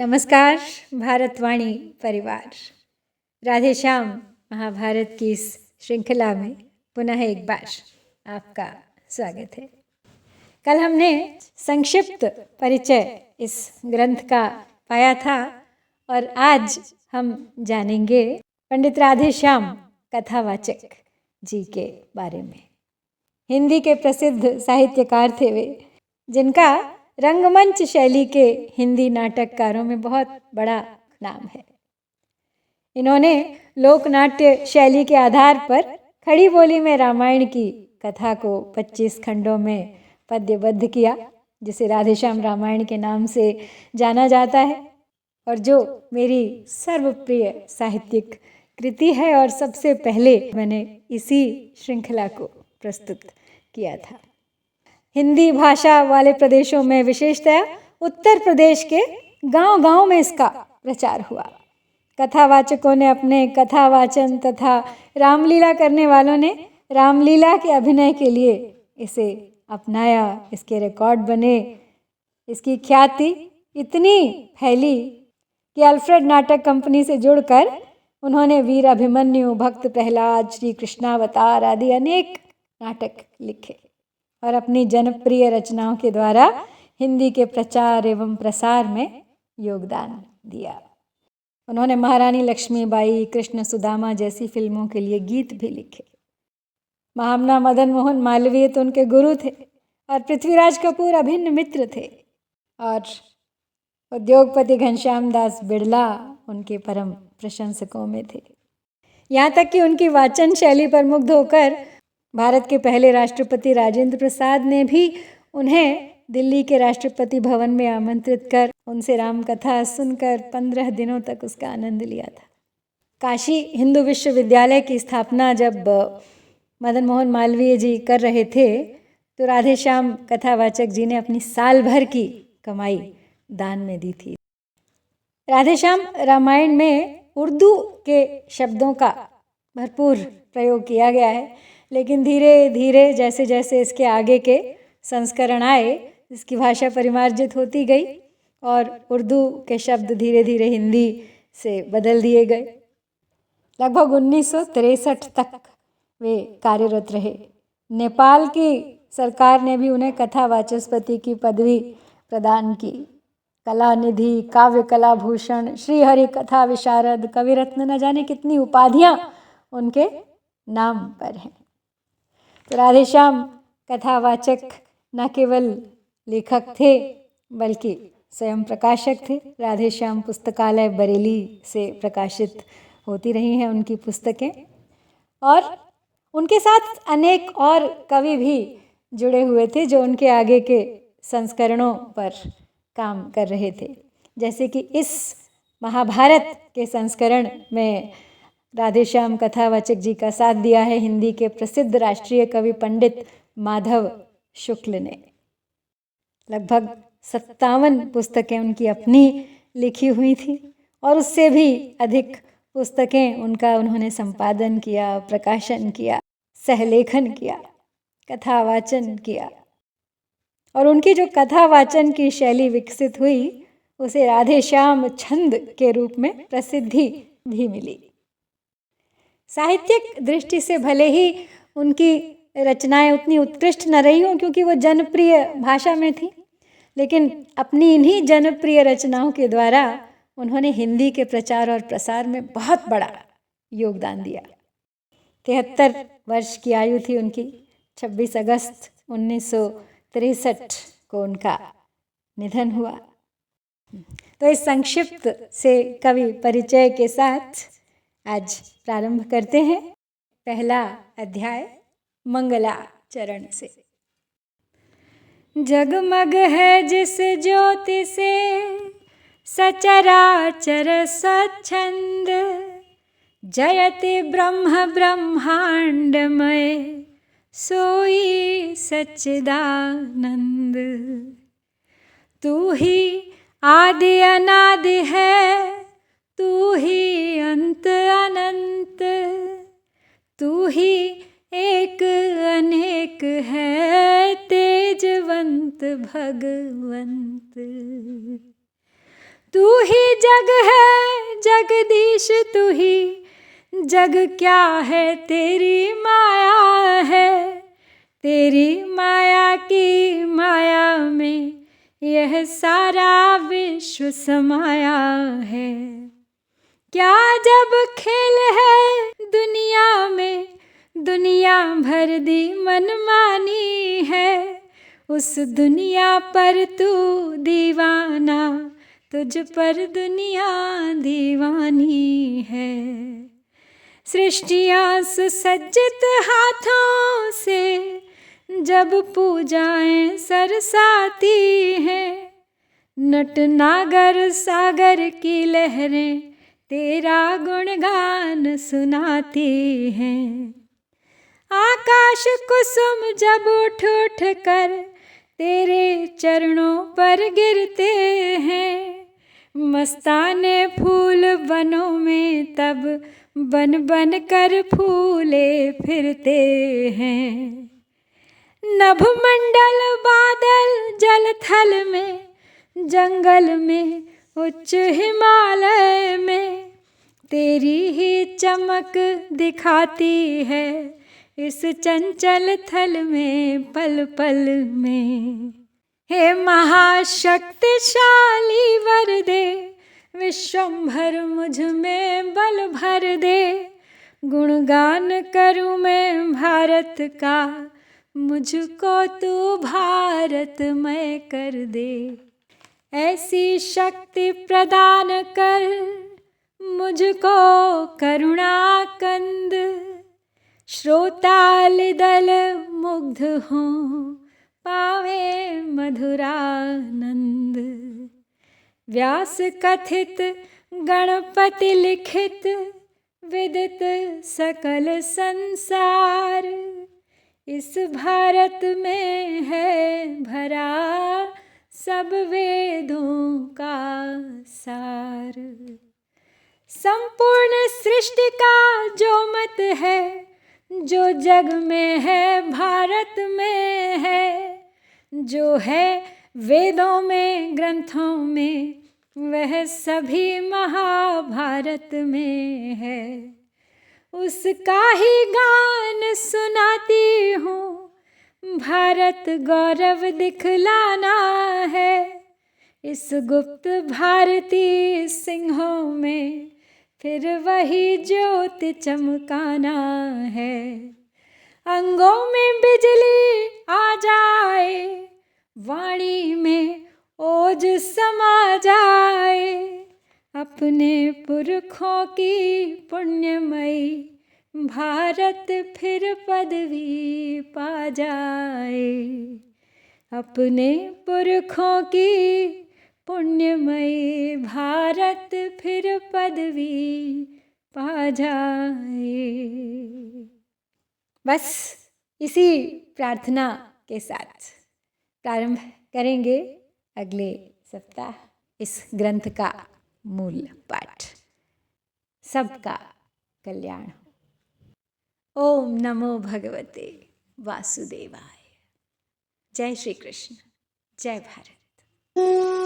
नमस्कार भारतवाणी परिवार। राधे श्याम महाभारत की इस श्रृंखला में पुनः एक बार आपका स्वागत है। कल हमने संक्षिप्त परिचय इस ग्रंथ का पाया था और आज हम जानेंगे पंडित राधे श्याम कथावाचक जी के बारे में। हिंदी के प्रसिद्ध साहित्यकार थे वे, जिनका रंगमंच शैली के हिंदी नाटककारों में बहुत बड़ा नाम है। इन्होंने लोकनाट्य शैली के आधार पर खड़ी बोली में रामायण की कथा को 25 खंडों में पद्यबद्ध किया, जिसे राधेश्याम रामायण के नाम से जाना जाता है और जो मेरी सर्वप्रिय साहित्यिक कृति है और सबसे पहले मैंने इसी श्रृंखला को प्रस्तुत किया था। हिंदी भाषा वाले प्रदेशों में, विशेषतया उत्तर प्रदेश के गांव-गांव में इसका प्रचार हुआ। कथावाचकों ने अपने कथावाचन तथा रामलीला करने वालों ने रामलीला के अभिनय के लिए इसे अपनाया। इसके रिकॉर्ड बने। इसकी ख्याति इतनी फैली कि अल्फ्रेड नाटक कंपनी से जुड़कर उन्होंने वीर अभिमन्यु, भक्त प्रहलाद, श्री कृष्णावतार आदि अनेक नाटक लिखे और अपनी जनप्रिय रचनाओं के द्वारा हिंदी के प्रचार एवं प्रसार में योगदान दिया। उन्होंने महारानी लक्ष्मीबाई, कृष्ण सुदामा जैसी फिल्मों के लिए गीत भी लिखे। महामना मदन मोहन मालवीय तो उनके गुरु थे और पृथ्वीराज कपूर अभिन्न मित्र थे और उद्योगपति घनश्याम दास बिड़ला उनके परम प्रशंसकों में थे। यहाँ तक कि उनकी वाचन शैली पर मुग्ध होकर भारत के पहले राष्ट्रपति राजेंद्र प्रसाद ने भी उन्हें दिल्ली के राष्ट्रपति भवन में आमंत्रित कर उनसे राम कथा सुनकर 15 दिनों तक उसका आनंद लिया था। काशी हिंदू विश्वविद्यालय की स्थापना जब मदन मोहन मालवीय जी कर रहे थे तो राधेश्याम कथावाचक जी ने अपनी साल भर की कमाई दान में दी थी। राधेश्याम रामायण में उर्दू के शब्दों का भरपूर प्रयोग किया गया है, लेकिन धीरे धीरे जैसे जैसे इसके आगे के संस्करण आए, इसकी भाषा परिमार्जित होती गई और उर्दू के शब्द धीरे धीरे हिंदी से बदल दिए गए। लगभग 1963 तक वे कार्यरत रहे। नेपाल की सरकार ने भी उन्हें कथा वाचस्पति की पदवी प्रदान की। कला निधि, काव्य कला भूषण, श्री हरि कथा विशारद, कविरत्न, न जाने कितनी उपाधियां उनके नाम पर हैं। तो राधेश्याम कथावाचक न केवल लेखक थे बल्कि स्वयं प्रकाशक थे। राधेश्याम पुस्तकालय बरेली से प्रकाशित होती रही हैं उनकी पुस्तकें और उनके साथ अनेक और कवि भी जुड़े हुए थे जो उनके आगे के संस्करणों पर काम कर रहे थे। जैसे कि इस महाभारत के संस्करण में राधेश्याम कथावाचक जी का साथ दिया है हिंदी के प्रसिद्ध राष्ट्रीय कवि पंडित माधव शुक्ल ने। लगभग 57 पुस्तकें उनकी अपनी लिखी हुई थी और उससे भी अधिक पुस्तकें उन्होंने संपादन किया, प्रकाशन किया, सहलेखन किया, कथावाचन किया और उनकी जो कथावाचन की शैली विकसित हुई उसे राधेश्याम छंद के रूप में प्रसिद्धि भी मिली। साहित्यिक दृष्टि से भले ही उनकी रचनाएं उतनी उत्कृष्ट न रही हों क्योंकि वो जनप्रिय भाषा में थी, लेकिन अपनी इन्हीं जनप्रिय रचनाओं के द्वारा उन्होंने हिंदी के प्रचार और प्रसार में बहुत बड़ा योगदान दिया। 73 वर्ष की आयु थी उनकी। 26 अगस्त 1963 को उनका निधन हुआ। तो इस संक्षिप्त से कवि परिचय के साथ आज प्रारंभ करते हैं पहला अध्याय मंगलाचरण से। जगमग है जिस ज्योति से सचराचर स्वच्छंद, जयति ब्रह्म ब्रह्मांडमय सोई सच्चिदानंद। तू ही आदि अनादि है, तू ही अंत अनंत, तू ही एक अनेक है तेजवंत भगवंत। तू ही जग है जगदीश, तू ही जग, क्या है तेरी माया है। तेरी माया की माया में यह सारा विश्व समाया है। क्या जब खेल है दुनिया में, दुनिया भर दी मनमानी है। उस दुनिया पर तू दीवाना, तुझ पर दुनिया दीवानी है। सृष्टियाँ सुसज्जित हाथों से जब पूजाएं सरसाती हैं, नट नागर सागर की लहरें तेरा गुणगान सुनाती हैं। आकाश कुसुम जब उठ उठ कर तेरे चरणों पर गिरते हैं, मस्ताने फूल बनों में तब बन बन कर फूले फिरते हैं। नभ मंडल बादल जल थल में, जंगल में उच्च हिमालय में तेरी ही चमक दिखाती है। इस चंचल थल में पल पल में, हे महाशक्तिशाली वर दे, विश्वंभर मुझ में बल भर दे। गुणगान करूं मैं भारत का, मुझको तू भारतमय कर दे। ऐसी शक्ति प्रदान कर मुझको करुणा कंद, श्रोतालिदल मुग्ध हों पावे मधुरानंद। व्यास कथित गणपति लिखित, विदित सकल संसार। इस भारत में है भरा सब वेदों का सार। संपूर्ण सृष्टि का जो मत है, जो जग में है भारत में है। जो है वेदों में ग्रंथों में, वह सभी महाभारत में है। उसका ही गान सुनाती हूँ, भारत गौरव दिखलाना है। इस गुप्त भारतीय सिंहों में फिर वही ज्योति चमकाना है। अंगों में बिजली आ जाए, वाणी में ओज समा जाए। अपने पुरखों की पुण्यमयी भारत फिर पदवी पा जाए। अपने पुरखों की पुण्यमयी भारत फिर पदवी पा जाए। बस इसी प्रार्थना के साथ प्रारंभ करेंगे अगले सप्ताह इस ग्रंथ का मूल पाठ। सबका कल्याण हो। ओम नमो भगवते वासुदेवाय। जय श्री कृष्ण, जय भारत।